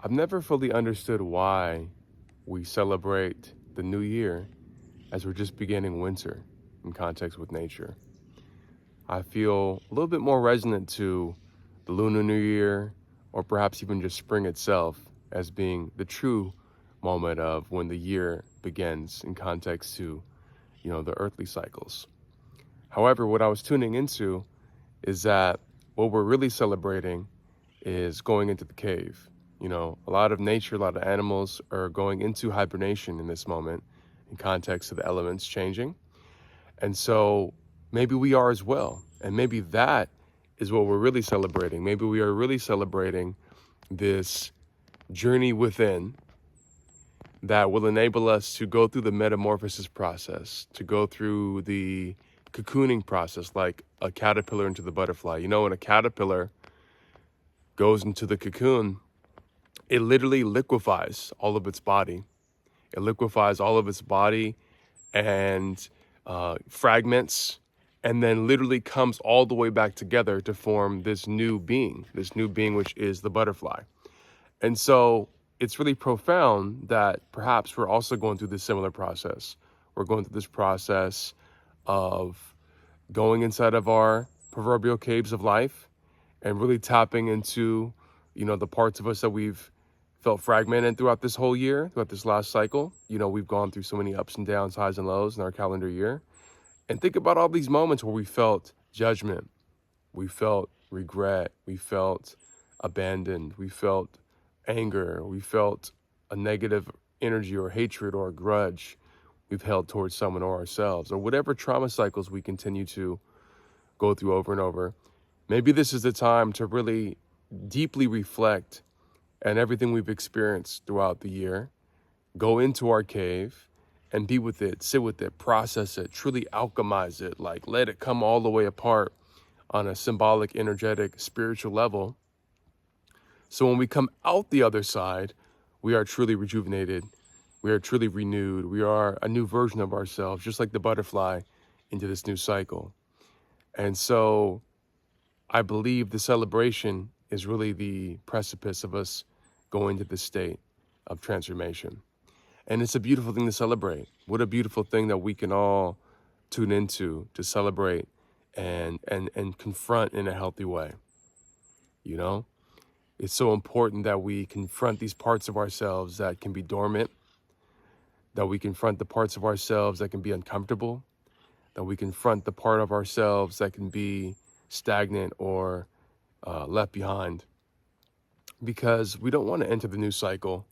I've never fully understood why we celebrate the new year as we're just beginning winter in context with nature. I feel a little bit more resonant to the Lunar New Year, or perhaps even just spring itself, as being the true moment of when the year begins in context to, the earthly cycles. However, what I was tuning into is that what we're really celebrating is going into the cave. A lot of nature, a lot of animals are going into hibernation in this moment in context of the elements changing. And so maybe we are as well. And maybe that is what we're really celebrating. Maybe we are really celebrating this journey within that will enable us to go through the metamorphosis process, to go through the cocooning process, like a caterpillar into the butterfly. When a caterpillar goes into the cocoon, it literally liquefies all of its body. It liquefies all of its body and fragments, and then literally comes all the way back together to form this new being, which is the butterfly. And so it's really profound that perhaps we're also going through this similar process. We're going through this process of going inside of our proverbial caves of life and really tapping into, the parts of us that we've felt fragmented throughout this whole year, throughout this last cycle. We've gone through so many ups and downs, highs and lows in our calendar year. And think about all these moments where we felt judgment, we felt regret, we felt abandoned, we felt anger, we felt a negative energy or hatred or a grudge we've held towards someone or ourselves, or whatever trauma cycles we continue to go through over and over. Maybe this is the time to really deeply reflect on everything we've experienced throughout the year, go into our cave and be with it, sit with it, process it, truly alchemize it, like let it come all the way apart on a symbolic, energetic, spiritual level. So when we come out the other side, we are truly rejuvenated. We are truly renewed. We are a new version of ourselves, just like the butterfly into this new cycle. And so I believe the celebration is really the precipice of us going to this state of transformation. And it's a beautiful thing to celebrate. What a beautiful thing that we can all tune into to celebrate and confront in a healthy way. It's so important that we confront these parts of ourselves that can be dormant, that we confront the parts of ourselves that can be uncomfortable, that we confront the part of ourselves that can be stagnant or left behind. Because we don't want to enter the new cycle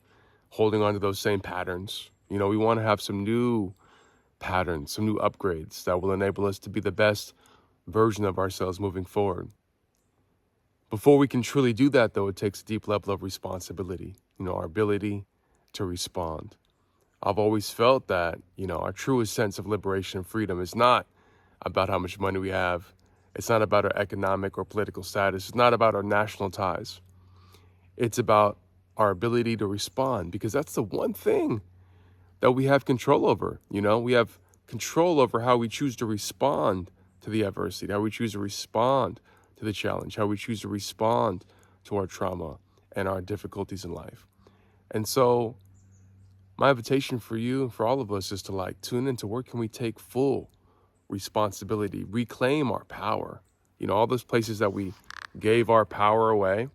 holding on to those same patterns. We want to have some new patterns, some new upgrades that will enable us to be the best version of ourselves moving forward. Before we can truly do that, though, it takes a deep level of responsibility, our ability to respond. I've always felt that, our truest sense of liberation and freedom is not about how much money we have. It's not about our economic or political status. It's not about our national ties. It's about our ability to respond, because that's the one thing that we have control over. We have control over how we choose to respond to the adversity, how we choose to respond to the challenge, how we choose to respond to our trauma and our difficulties in life. And so my invitation for you and for all of us is to tune into where can we take full responsibility, reclaim our power. All those places that we gave our power away,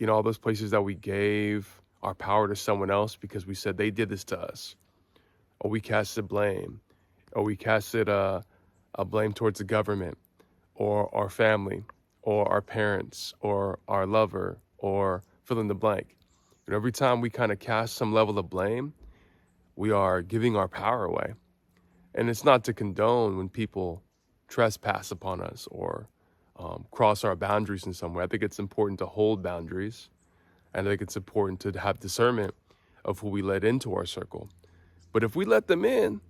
all those places that we gave our power to someone else because we said they did this to us, or we casted blame, or we casted a blame towards the government, or our family, or our parents, or our lover, or fill in the blank. Every time we kind of cast some level of blame, we are giving our power away. And it's not to condone when people trespass upon us or cross our boundaries in some way. I think it's important to hold boundaries. And I think it's important to have discernment of who we let into our circle. But if we let them in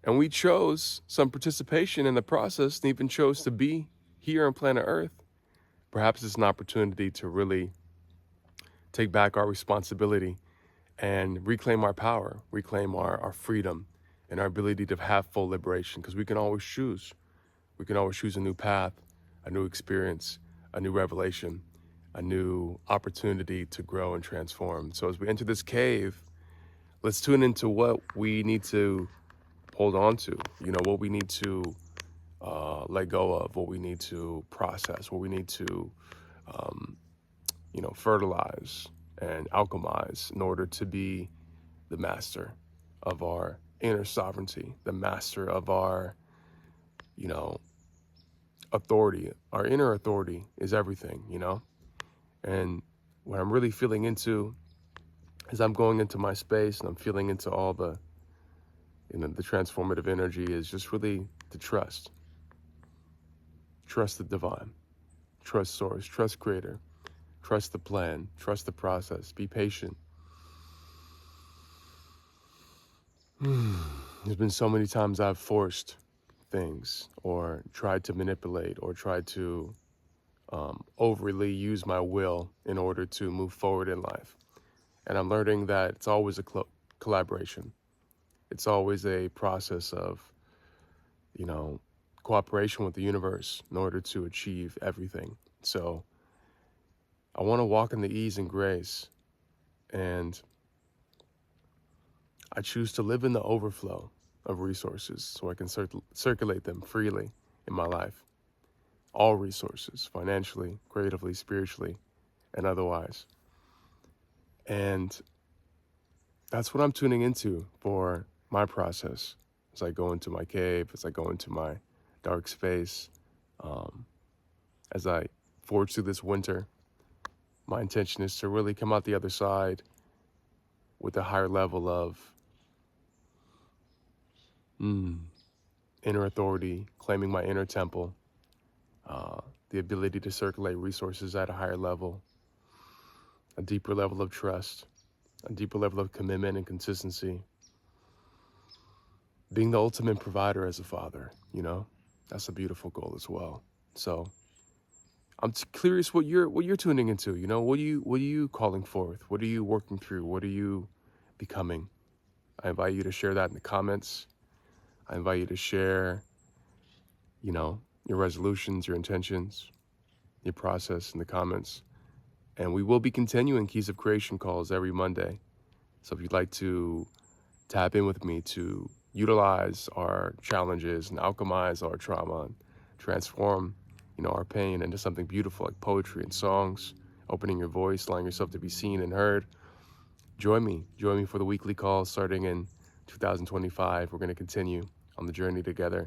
and we chose some participation in the process and even chose to be here on planet Earth, perhaps it's an opportunity to really take back our responsibility and reclaim our power, reclaim our freedom and our ability to have full liberation, because we can always choose. We can always choose a new path, a new experience, a new revelation. a new opportunity to grow and transform. So as we enter this cave, let's tune into what we need to hold on to, what we need to let go of, what we need to process, what we need to, fertilize and alchemize in order to be the master of our inner sovereignty, the master of our, authority. Our inner authority is everything, And what I'm really feeling into as I'm going into my space and I'm feeling into all the, the transformative energy is just really to trust. Trust the divine, trust source, trust creator, trust the plan, trust the process, be patient. There's been so many times I've forced things or tried to manipulate or tried to overly use my will in order to move forward in life. And I'm learning that it's always a collaboration. It's always a process of, cooperation with the universe in order to achieve everything. So I want to walk in the ease and grace, and I choose to live in the overflow of resources so I can circulate them freely in my life. All resources, financially, creatively, spiritually, and otherwise. And that's what I'm tuning into for my process as I go into my cave, as I go into my dark space, as I forge through this winter. My intention is to really come out the other side with a higher level of inner authority, claiming my inner temple, the ability to circulate resources at a higher level, a deeper level of trust, a deeper level of commitment and consistency, being the ultimate provider as a father, that's a beautiful goal as well. So I'm curious what you're tuning into, what are you calling forth? What are you working through? What are you becoming? I invite you to share that in the comments. I invite you to share, your resolutions, your intentions, your process in the comments. And we will be continuing Keys of Kreation calls every Monday. So if you'd like to tap in with me to utilize our challenges and alchemize our trauma and transform, our pain into something beautiful like poetry and songs, opening your voice, allowing yourself to be seen and heard, join me for the weekly calls starting in 2025. We're going to continue on the journey together.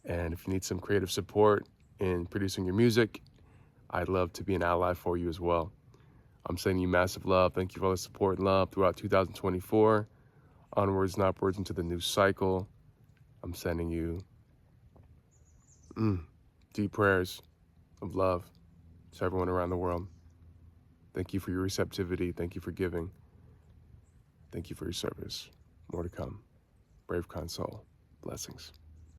And if you need some creative support in producing your music, I'd love to be an ally for you as well. I'm sending you massive love. Thank you for all the support and love throughout 2024. Onwards and upwards into the new cycle. I'm sending you deep prayers of love to everyone around the world. Thank you for your receptivity. Thank you for giving. Thank you for your service. More to come. Brave, kind soul. Blessings.